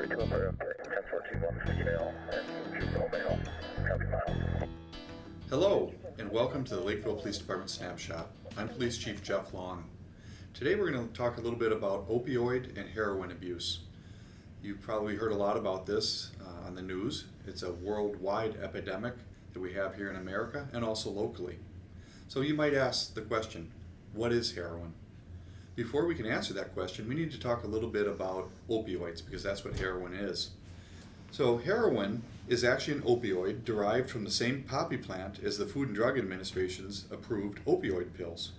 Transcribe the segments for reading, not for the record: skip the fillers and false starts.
Lakeville, 10421 female and juvenile male, copy mile. Hello, and welcome to the Lakeville Police Department Snapshot. I'm Police Chief Jeff Long. Today we're going to talk a little bit about opioid and heroin abuse. You've probably heard a lot about this on the news. It's a worldwide epidemic that we have here in America and also locally. So you might ask the question, what is heroin? Before we can answer that question, we need to talk a little bit about opioids because that's what heroin is. So heroin is actually an opioid derived from the same poppy plant as the Food and Drug Administration's approved opioid pills.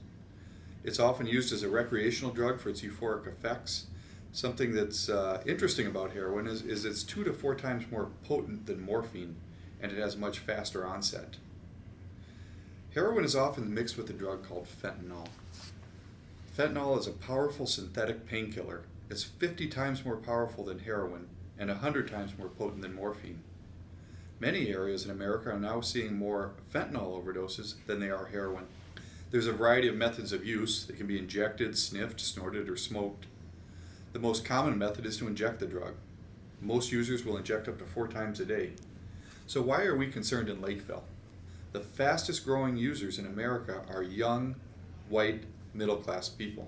It's often used as a recreational drug for its euphoric effects. Something that's interesting about heroin is it's 2 to 4 times more potent than morphine, and it has much faster onset. Heroin is often mixed with a drug called fentanyl. Fentanyl is a powerful synthetic painkiller. It's 50 times more powerful than heroin and 100 times more potent than morphine. Many areas in America are now seeing more fentanyl overdoses than they are heroin. There's a variety of methods of use that can be injected, sniffed, snorted, or smoked. The most common method is to inject the drug. Most users will inject up to 4 times a day. So why are we concerned in Lakeville? The fastest growing users in America are young, white, middle-class people.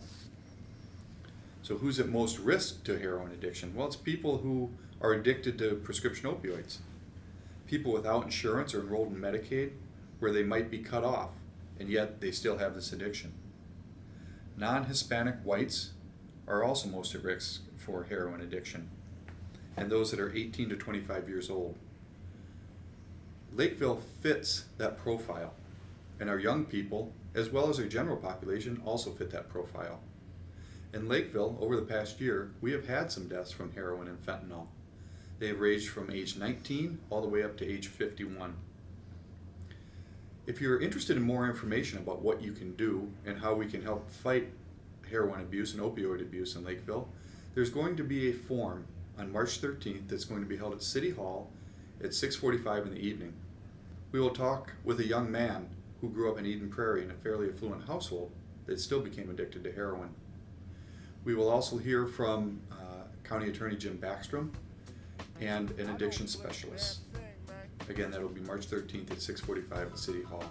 So who's at most risk to heroin addiction? Well, it's people who are addicted to prescription opioids. People without insurance or enrolled in Medicaid, where they might be cut off, and yet they still have this addiction. Non-Hispanic whites are also most at risk for heroin addiction, and those that are 18 to 25 years old. Lakeville fits that profile, and our young people, as well as our general population, also fit that profile. In Lakeville, over the past year, we have had some deaths from heroin and fentanyl. They have ranged from age 19 all the way up to age 51. If you're interested in more information about what you can do and how we can help fight heroin abuse and opioid abuse in Lakeville, there's going to be a forum on March 13th that's going to be held at City Hall at 6:45 in the evening. We will talk with a young man who grew up in Eden Prairie in a fairly affluent household that still became addicted to heroin. We will also hear from County Attorney Jim Backstrom and an addiction specialist. Again, that will be March 13th at 6:45 at City Hall.